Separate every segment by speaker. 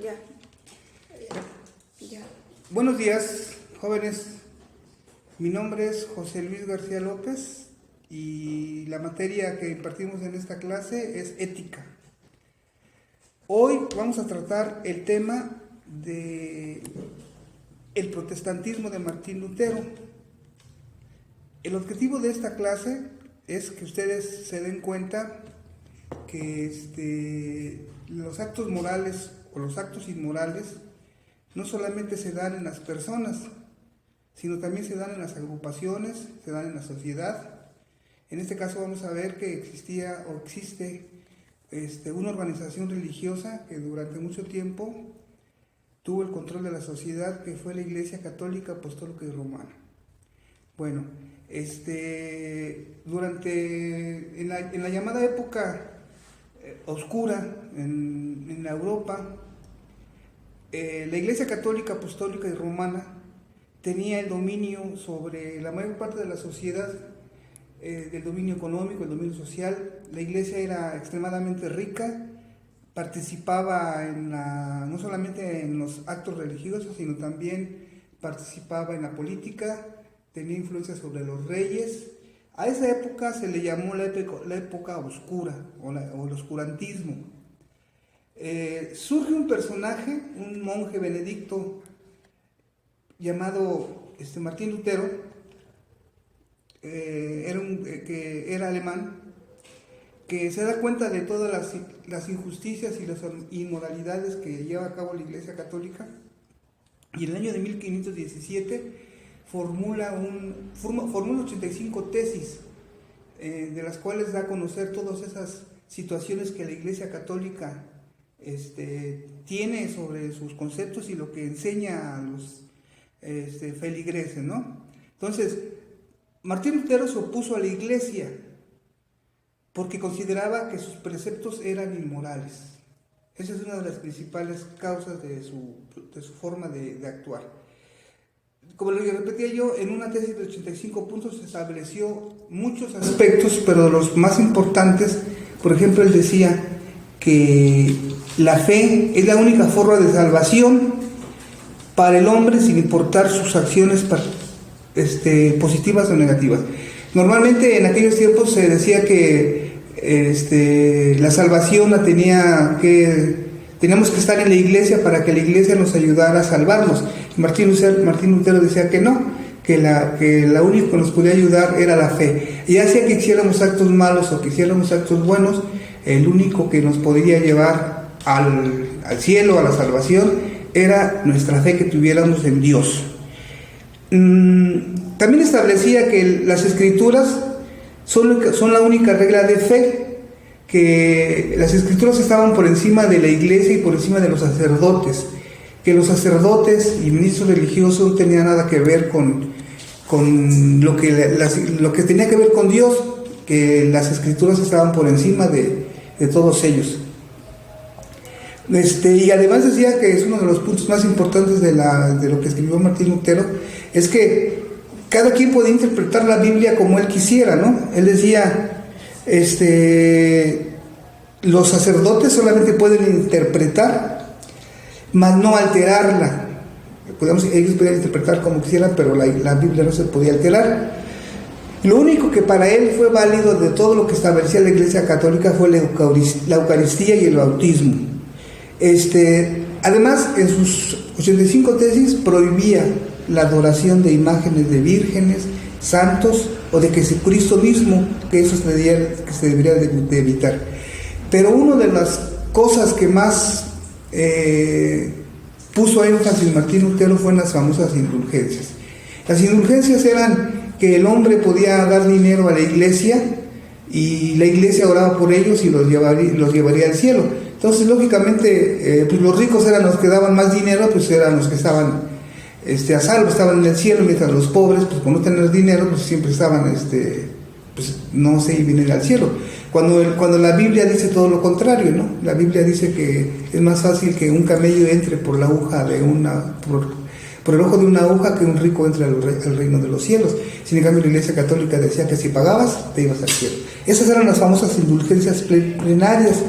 Speaker 1: Ya. Ya.
Speaker 2: Buenos días, jóvenes. Mi nombre es José Luis García López y la materia que impartimos en esta clase es ética. Hoy vamos a tratar el tema de el protestantismo de Martín Lutero. El objetivo de esta clase es que ustedes se den cuenta que los actos morales o los actos inmorales no solamente se dan en las personas, sino también se dan en las agrupaciones, se dan en la sociedad. En este caso vamos a ver que existía o existe una organización religiosa que durante mucho tiempo tuvo el control de la sociedad, que fue la Iglesia Católica Apostólica y Romana. Bueno, en la llamada época oscura en la Europa, la Iglesia Católica Apostólica y Romana tenía el dominio sobre la mayor parte de la sociedad, del dominio económico, el dominio social. La Iglesia era extremadamente rica, participaba no solamente en los actos religiosos, sino también participaba en la política, tenía influencia sobre los reyes. A esa época se le llamó la época oscura o el oscurantismo. Surge un personaje, un monje benedicto llamado Martín Lutero, que era alemán, que se da cuenta de todas las injusticias y las inmoralidades que lleva a cabo la Iglesia Católica, y en el año de 1517 formula 85 tesis, de las cuales da a conocer todas esas situaciones que la Iglesia Católica tiene sobre sus conceptos y lo que enseña a los feligreses, ¿no? Entonces, Martín Lutero se opuso a la Iglesia porque consideraba que sus preceptos eran inmorales. Esa es una de las principales causas de su forma de actuar. Como lo repetía yo, en una tesis de 85 puntos se estableció muchos aspectos, pero los más importantes, por ejemplo, él decía que la fe es la única forma de salvación para el hombre, sin importar sus acciones positivas o negativas. Normalmente en aquellos tiempos se decía que la salvación teníamos que estar en la iglesia para que la iglesia nos ayudara a salvarnos. Martín Lutero decía que no, que la única que nos podía ayudar era la fe. Y hacía que hiciéramos actos malos o que hiciéramos actos buenos, el único que nos podía llevar al cielo, a la salvación, era nuestra fe que tuviéramos en Dios. También establecía que las escrituras son la única regla de fe, que las escrituras estaban por encima de la iglesia y por encima de los sacerdotes, que los sacerdotes y ministros religiosos no tenían nada que ver con lo que tenía que ver con Dios, que las escrituras estaban por encima de todos ellos. Y además decía que es uno de los puntos más importantes de lo que escribió Martín Lutero, es que cada quien podía interpretar la Biblia como él quisiera, ¿no? Él decía, los sacerdotes solamente pueden interpretar, mas no alterarla. Ellos podían interpretar como quisieran, pero la Biblia no se podía alterar. Lo único que para él fue válido de todo lo que establecía la Iglesia Católica fue la Eucaristía y el bautismo. Además, en sus 85 tesis prohibía la adoración de imágenes de vírgenes, santos o de Jesucristo mismo, que eso se debería de evitar. Pero una de las cosas que más puso énfasis Martín Lutero fue en las famosas indulgencias. Las indulgencias eran que el hombre podía dar dinero a la iglesia y la iglesia oraba por ellos y los llevaría al cielo. Entonces, lógicamente, pues los ricos eran los que daban más dinero, pues eran los que estaban a salvo, estaban en el cielo, mientras los pobres, pues por no tener dinero, pues siempre estaban, pues no se iban a ir al cielo. Cuando la Biblia dice todo lo contrario, ¿no? La Biblia dice que es más fácil que un camello entre por la aguja por el ojo de una aguja que un rico entre al reino de los cielos. Sin embargo, la Iglesia Católica decía que si pagabas, te ibas al cielo. Esas eran las famosas indulgencias plenarias.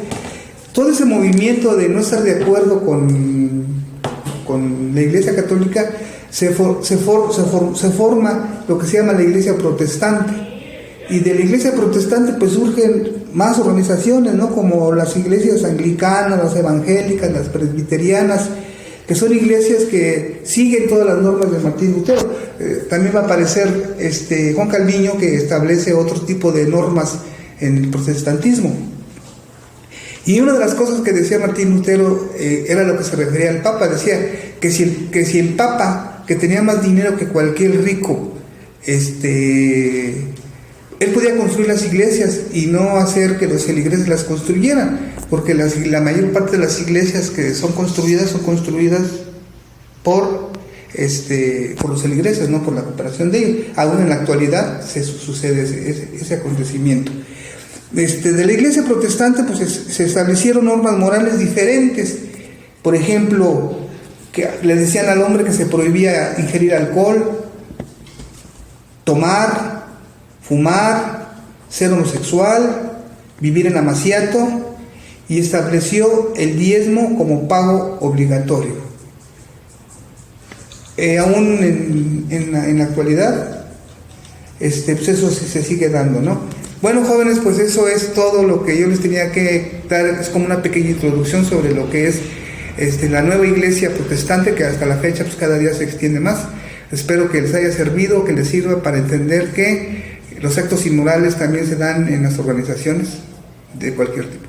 Speaker 2: todo ese movimiento de no estar de acuerdo con la Iglesia Católica se forma lo que se llama la Iglesia Protestante. Y de la Iglesia Protestante pues surgen más organizaciones, ¿no? Como las iglesias anglicanas, las evangélicas, las presbiterianas, que son iglesias que siguen todas las normas de Martín Lutero. También va a aparecer Juan Calviño, que establece otro tipo de normas en el protestantismo. Y una de las cosas que decía Martín Lutero era lo que se refería al Papa. Decía que si el Papa, que tenía más dinero que cualquier rico, él podía construir las iglesias y no hacer que los feligreses las construyeran, porque la mayor parte de las iglesias que son construidas por los feligreses, no por la cooperación de ellos. Aún en la actualidad sucede ese acontecimiento. De la iglesia protestante pues se establecieron normas morales diferentes. Por ejemplo, que le decían al hombre que se prohibía ingerir alcohol, tomar, fumar, ser homosexual, vivir en amaciato, y estableció el diezmo como pago obligatorio. Aún en la actualidad, pues eso se sigue dando, ¿no? Bueno, jóvenes, pues eso es todo lo que yo les tenía que dar. Es como una pequeña introducción sobre lo que es la nueva iglesia protestante, que hasta la fecha pues cada día se extiende más. Espero que les haya servido, que les sirva para entender que los actos inmorales también se dan en las organizaciones de cualquier tipo.